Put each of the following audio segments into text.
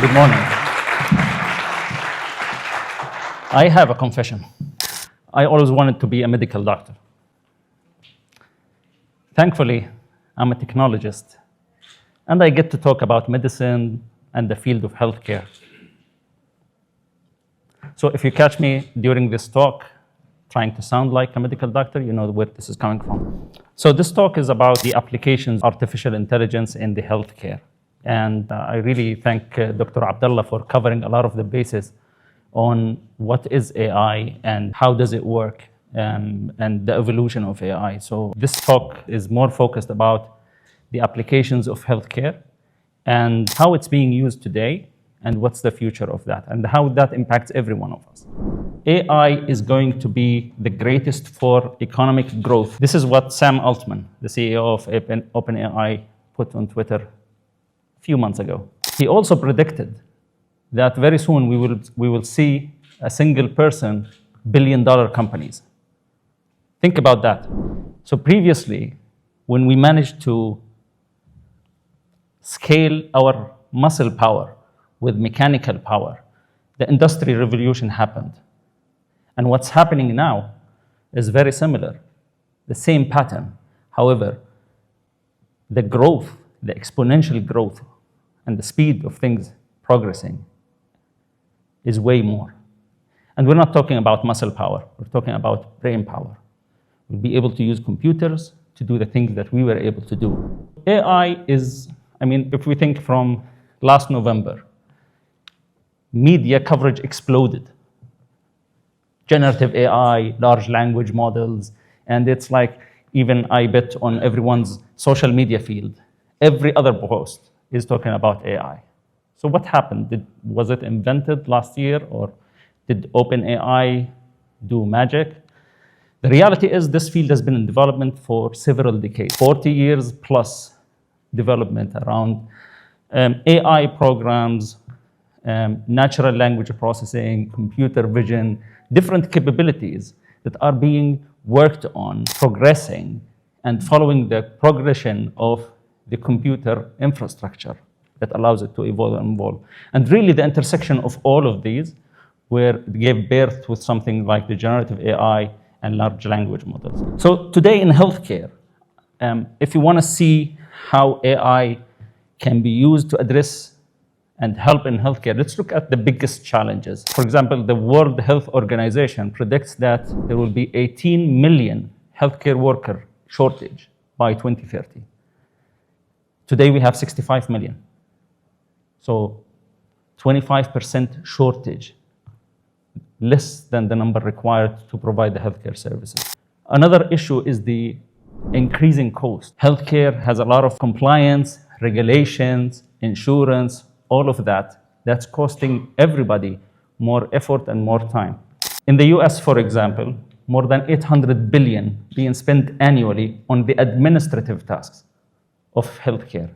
Good morning. I have a confession. I always wanted to be a medical doctor. Thankfully, I'm a technologist, and I get to talk about medicine and the field of healthcare. So if you catch me during this talk trying to sound like a medical doctor, you know where this is coming from. So this talk is about the applications of artificial intelligence in the healthcare. And I really thank Dr. Abdullah for covering a lot of the bases on what is AI and how does it work, and the evolution of AI. So this talk is more focused about the applications of healthcare and how it's being used today and what's the future of that and how that impacts every one of us. AI is going to be the greatest for economic growth. This is what Sam Altman, the CEO of OpenAI, put on Twitter a few months ago. He also predicted that very soon we will see a single person billion-dollar companies. Think about that. So previously, when we managed to scale our muscle power with mechanical power, the industry revolution happened. And what's happening now is very similar, the same pattern. However, the growth, the exponential growth, and the speed of things progressing is way more. And we're not talking about muscle power, we're talking about brain power. We'll be able to use computers to do the things that we were able to do. AI is, if we think from last November, media coverage exploded. Generative AI, large language models, and it's like even I bet on everyone's social media field, every other post is talking about AI. So what happened? Was it invented last year, or did OpenAI do magic? The reality is this field has been in development for several decades, 40 years plus development around AI programs, natural language processing, computer vision, different capabilities that are being worked on, progressing, and following the progression of the computer infrastructure that allows it to evolve and evolve. And really the intersection of all of these gave birth to something like the generative AI and large language models. So today in healthcare, if you want to see how AI can be used to address and help in healthcare, let's look at the biggest challenges. For example, the World Health Organization predicts that there will be 18 million healthcare worker shortage by 2030. Today we have 65 million. So 25% shortage, less than the number required to provide the healthcare services. Another issue is the increasing cost. Healthcare has a lot of compliance, regulations, insurance, all of that. That's costing everybody more effort and more time. In the US, for example, more than 800 billion being spent annually on the administrative tasks of healthcare.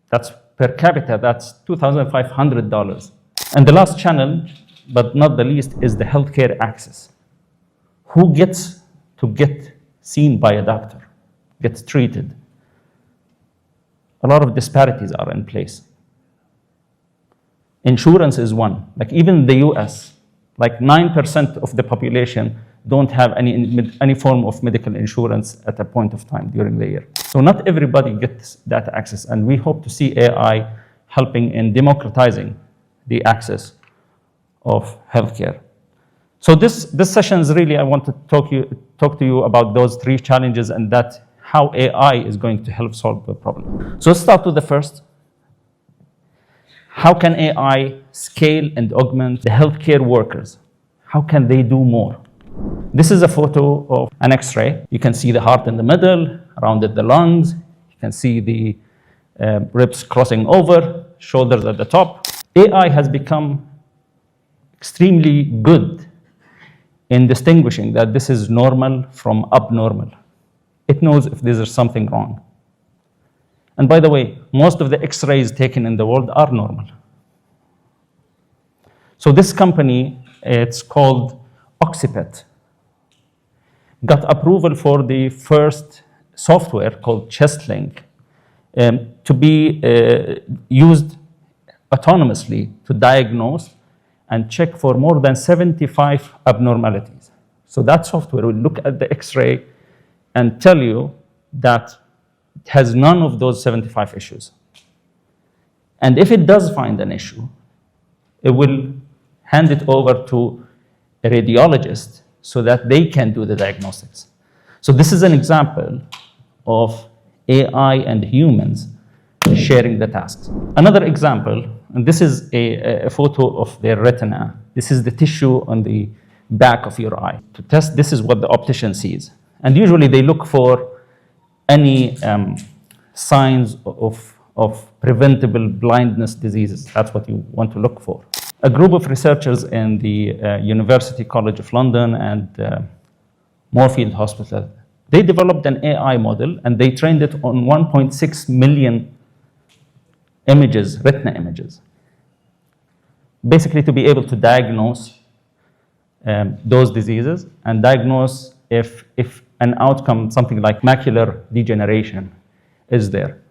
That's per capita, that's $2,500. And the last challenge, but not the least, is the healthcare access. Who gets to get seen by a doctor, gets treated? A lot of disparities are in place. Insurance is one. Like even in the US, like 9% of the population don't have any form of medical insurance at a point of time during the year. So not everybody gets that access, and we hope to see AI helping in democratizing the access of healthcare. So this session is really, I want to talk to you about those three challenges and how AI is going to help solve the problem. So let's start with the first. How can AI scale and augment the healthcare workers? How can they do more? This is a photo of an X-ray. You can see the heart in the middle, around it the lungs. You can see the ribs crossing over, shoulders at the top. AI has become extremely good in distinguishing that this is normal from abnormal. It knows if there's something wrong. And by the way, most of the X-rays taken in the world are normal. So this company, it's called Oxipet, got approval for the first software called ChestLink to be used autonomously to diagnose and check for more than 75 abnormalities. So that software will look at the X-ray and tell you that it has none of those 75 issues. And if it does find an issue, it will hand it over to a radiologist so that they can do the diagnostics. So this is an example of AI and humans sharing the tasks. Another example, and this is a photo of their retina. This is the tissue on the back of your eye. To test, this is what the optician sees. And usually they look for any signs of preventable blindness diseases. That's what you want to look for. A group of researchers in the University College of London and Moorfield Hospital, they developed an AI model and they trained it on 1.6 million images, retina images, basically to be able to diagnose those diseases and diagnose if an outcome, something like macular degeneration, is there.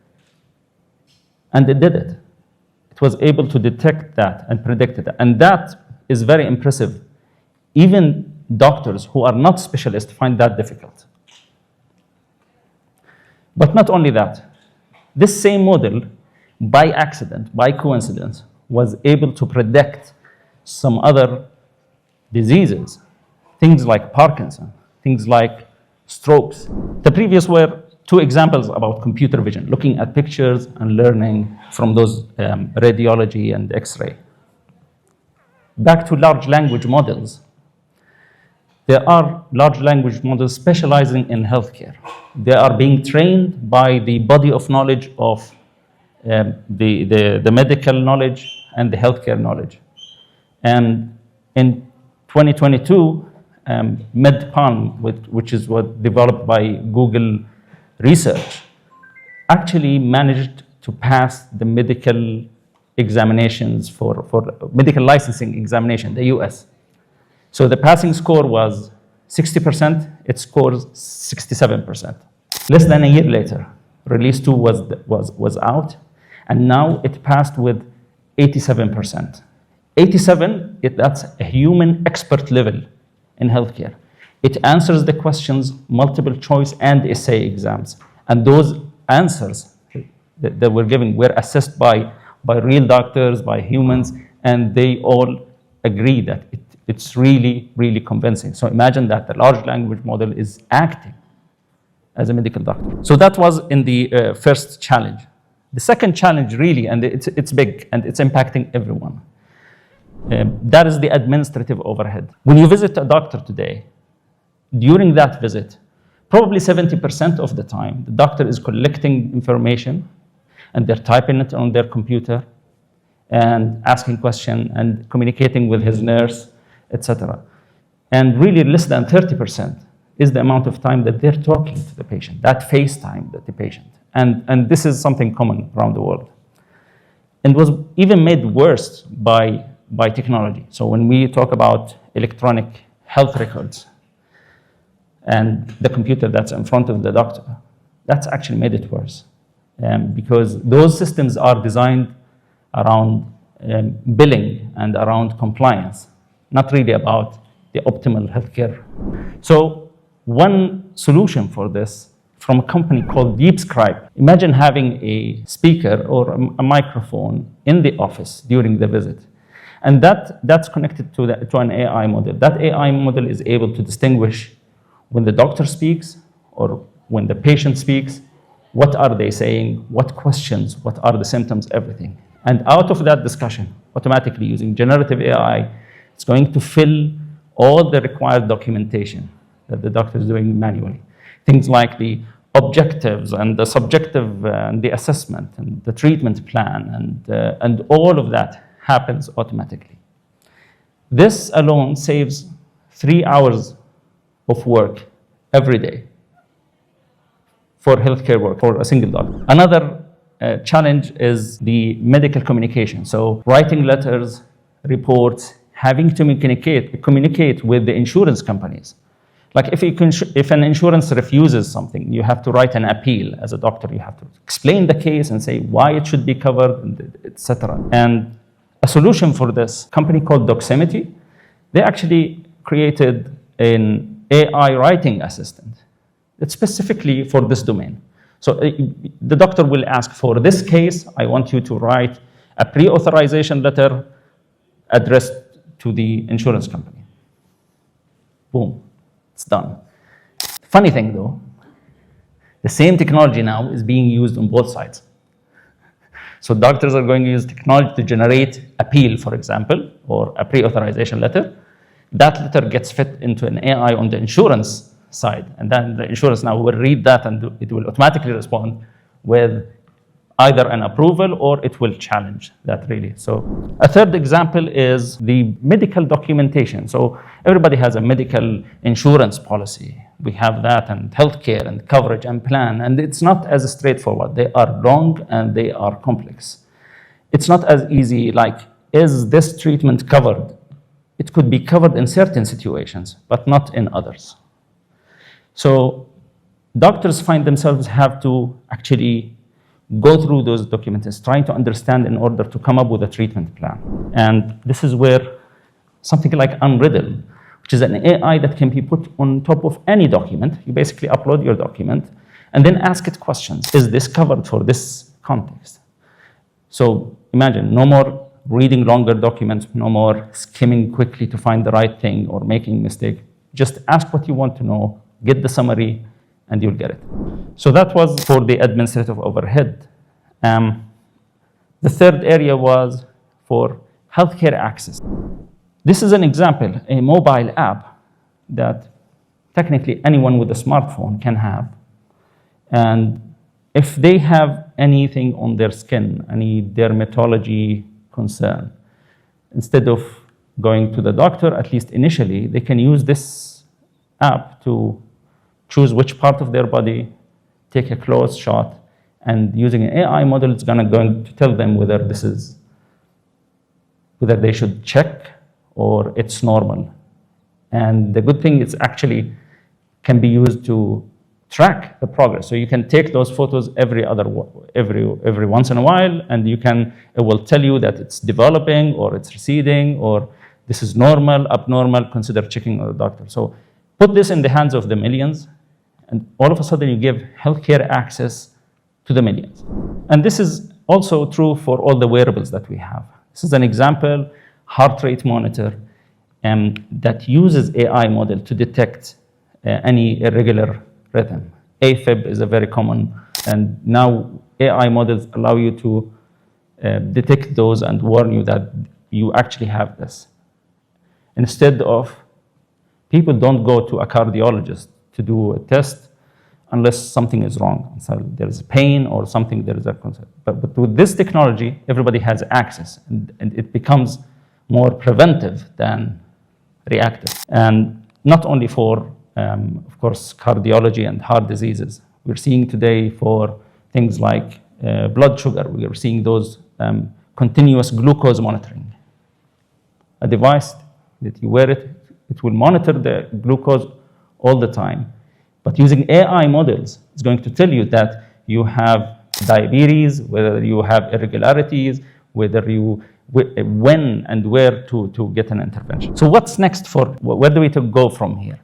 And it did it. It was able to detect that and predict it. And that is very impressive. Even doctors who are not specialists find that difficult. But not only that, this same model, by accident, by coincidence, was able to predict some other diseases, things like Parkinson, things like strokes. The previous were two examples about computer vision, looking at pictures and learning from those radiology and X-ray. Back to large language models. There are large language models specializing in healthcare. They are being trained by the body of knowledge of the medical knowledge and the healthcare knowledge. And in 2022, MedPalm, which is what developed by Google Research, actually managed to pass the medical examinations for medical licensing examination, the US. So the passing score was 60%, it scores 67%. Less than a year later, release 2 was out, and now it passed with 87%. 87, that's a human expert level in healthcare. It answers the questions, multiple choice and essay exams. And those answers that were given were assessed by real doctors, by humans, and they all agree that it's really, really convincing. So imagine that the large language model is acting as a medical doctor. So that was in the first challenge. The second challenge really, and it's big and it's impacting everyone, that is the administrative overhead. When you visit a doctor today, during that visit, probably 70% of the time, the doctor is collecting information and they're typing it on their computer and asking questions and communicating with his nurse, etc. And really less than 30% is the amount of time that they're talking to the patient, that face time that the patient. And this is something common around the world. And was even made worse by technology. So when we talk about electronic health records and the computer that's in front of the doctor, that's actually made it worse. Because those systems are designed around billing and around compliance, not really about the optimal healthcare. So one solution for this from a company called DeepScribe. Imagine having a speaker or a microphone in the office during the visit. And that's connected to an AI model. That AI model is able to distinguish when the doctor speaks or when the patient speaks, what are they saying, what questions, what are the symptoms, everything. And out of that discussion, automatically using generative AI, it's going to fill all the required documentation that the doctor is doing manually. Things like the objectives and the subjective and the assessment and the treatment plan and all of that happens automatically. This alone saves 3 hours of work every day for healthcare work for a single doctor. Another challenge is the medical communication. So writing letters, reports, having to communicate with the insurance companies. Like if an insurance refuses something, you have to write an appeal as a doctor. You have to explain the case and say why it should be covered, etc. And a solution for this company called Doximity, they actually created an AI writing assistant that's specifically for this domain. So the doctor will ask, for this case, I want you to write a pre-authorization letter addressed to the insurance company. Boom, it's done. Funny thing though, the same technology now is being used on both sides. So doctors are going to use technology to generate appeal, for example, or a pre-authorization letter. That letter gets fit into an AI on the insurance side, and then the insurance now will read that and it will automatically respond with either an approval or it will challenge that really. So a third example is the medical documentation. So everybody has a medical insurance policy. We have that, and healthcare and coverage and plan, and it's not as straightforward. They are long and they are complex. It's not as easy like, is this treatment covered? It could be covered in certain situations, but not in others. So doctors find themselves have to actually go through those documents, trying to understand in order to come up with a treatment plan. And this is where something like Unriddle, which is an AI that can be put on top of any document. You basically upload your document and then ask it questions. Is this covered for this context? So imagine, no more reading longer documents, no more skimming quickly to find the right thing or making mistake. Just ask what you want to know, get the summary, and you'll get it. So that was for the administrative overhead. The third area was for healthcare access. This is an example, a mobile app that technically anyone with a smartphone can have. And if they have anything on their skin, any dermatology concern, instead of going to the doctor, at least initially, they can use this app to choose which part of their body, take a close shot, and using an AI model, it's going to tell them whether they should check or it's normal. And the good thing is actually can be used to track the progress. So you can take those photos every once in a while, and it will tell you that it's developing or it's receding or this is normal, abnormal, consider checking with a doctor. So put this in the hands of the millions, and all of a sudden you give healthcare access to the millions. And this is also true for all the wearables that we have. This is an example, heart rate monitor, that uses AI model to detect any irregular rhythm. AFib is a very common, and now AI models allow you to detect those and warn you that you actually have this. Instead of, people don't go to a cardiologist to do a test unless something is wrong. So there is pain or something, there is a concern. But with this technology, everybody has access, and it becomes more preventive than reactive. And not only for, of course, cardiology and heart diseases. We're seeing today for things like blood sugar, we are seeing those continuous glucose monitoring. A device that you wear it will monitor the glucose all the time. But using AI models, it's going to tell you that you have diabetes, whether you have irregularities, when and where to get an intervention. So what's next where do we go from here?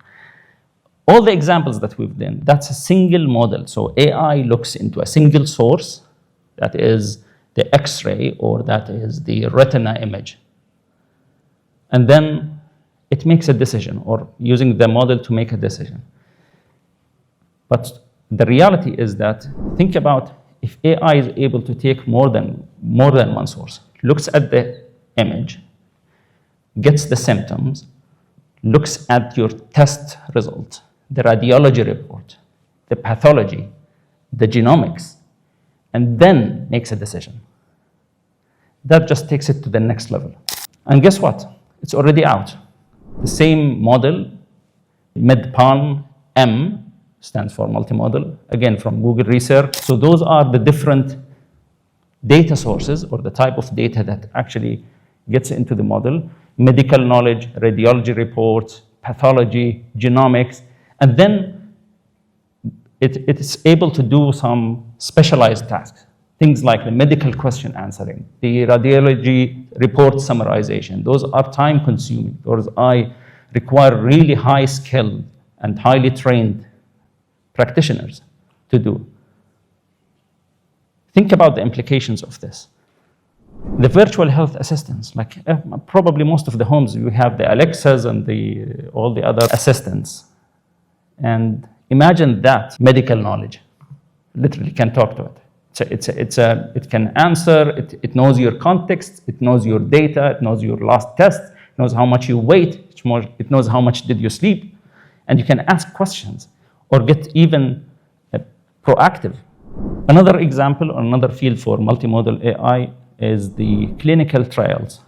All the examples that we've done, that's a single model. So AI looks into a single source, that is the X-ray or that is the retina image. And then it makes a decision, or using the model to make a decision. But the reality is that, think about if AI is able to take more than one source, looks at the image, gets the symptoms, looks at your test result, the radiology report, the pathology, the genomics, and then makes a decision. That just takes it to the next level. And guess what? It's already out. The same model, MedPalm M, stands for multi-modal, again from Google Research. So those are the different data sources or the type of data that actually gets into the model. Medical knowledge, radiology reports, pathology, genomics, And then it is able to do some specialized tasks. Things like the medical question answering, the radiology report summarization. Those are time consuming. Those require really high skilled and highly trained practitioners to do. Think about the implications of this. The virtual health assistants, like probably most of the homes, you have the Alexas and all the other assistants. And imagine that medical knowledge, literally can talk to it. It can answer, it knows your context, it knows your data, it knows your last test, it knows how much you weigh, it knows how much did you sleep, and you can ask questions or get even proactive. Another example or another field for multimodal AI is the clinical trials.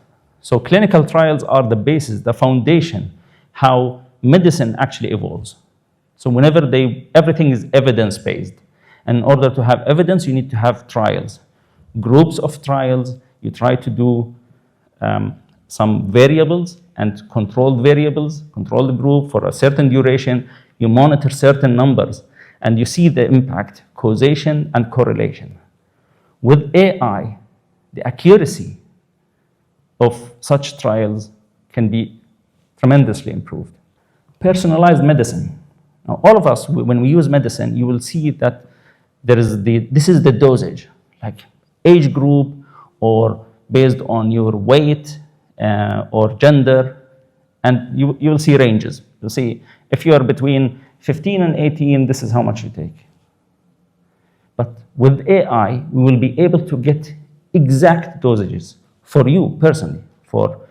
So clinical trials are the basis, the foundation, how medicine actually evolves. So whenever everything is evidence-based. And in order to have evidence, you need to have trials. Groups of trials, you try to do some variables and controlled variables, control the group for a certain duration, you monitor certain numbers, and you see the impact, causation and correlation. With AI, the accuracy of such trials can be tremendously improved. Personalized medicine. Now, all of us, when we use medicine, you will see that this is the dosage, like age group or based on your weight or gender, and you will see ranges. You'll see if you are between 15 and 18, this is how much you take. But with AI, we will be able to get exact dosages for you personally, for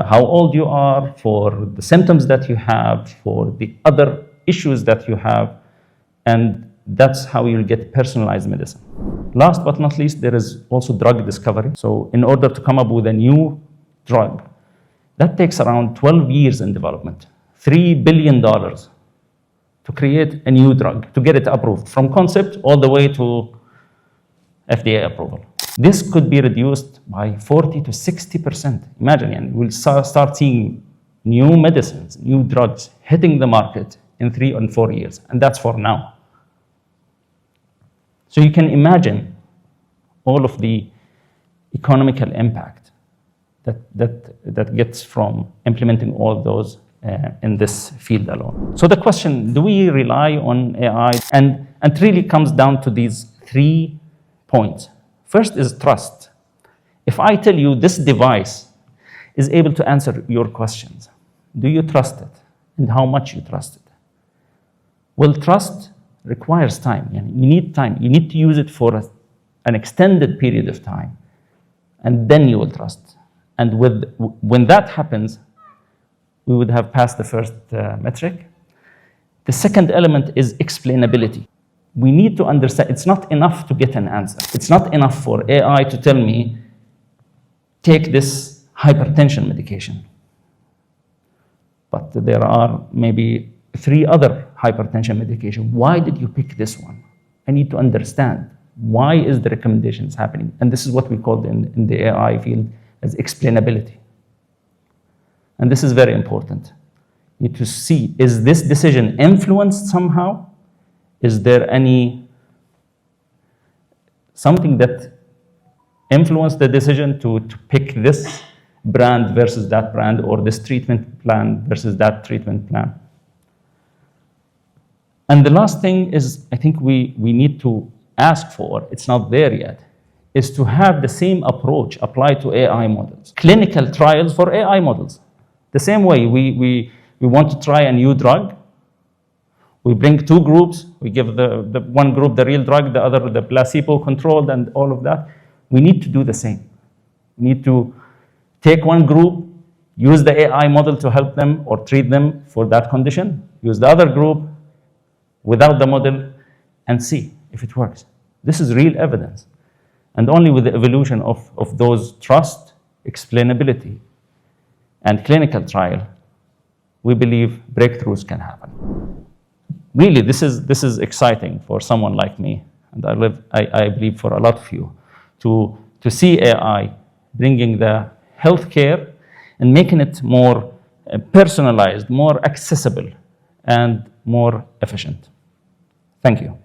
how old you are, for the symptoms that you have, for the other issues that you have, and that's how you'll get personalized medicine. Last but not least, there is also drug discovery. So in order to come up with a new drug, that takes around 12 years in development, $3 billion to create a new drug, to get it approved, from concept all the way to FDA approval. This could be reduced by 40 to 60%. Imagine, we'll start seeing new medicines, new drugs hitting the market in 3 and 4 years, and that's for now. So you can imagine all of the economical impact that gets from implementing all those in this field alone. So the question, do we rely on AI? And it really comes down to these 3 points. First is trust. If I tell you this device is able to answer your questions, do you trust it? And how much you trust it? Well, trust requires time. You need time. You need to use it for an extended period of time, and then you will trust. And when that happens, we would have passed the first metric. The second element is explainability. We need to understand, it's not enough to get an answer. It's not enough for AI to tell me, take this hypertension medication. But there are maybe 3 other hypertension medications. Why did you pick this one? I need to understand, why is the recommendations happening? And this is what we call in the AI field as explainability. And this is very important. You need to see, is this decision influenced somehow? Is there something that influenced the decision to pick this brand versus that brand, or this treatment plan versus that treatment plan? And the last thing is, I think we need to ask for, it's not there yet, is to have the same approach applied to AI models. Clinical trials for AI models. The same way we want to try a new drug, we bring 2 groups, we give the one group the real drug, the other the placebo controlled, and all of that. We need to do the same. We need to take one group, use the AI model to help them or treat them for that condition, use the other group without the model, and see if it works. This is real evidence. And only with the evolution of those trust, explainability, and clinical trial, we believe breakthroughs can happen. Really, this is exciting for someone like me, and I believe for a lot of you, to see AI bringing the healthcare and making it more personalized, more accessible, and more efficient. Thank you.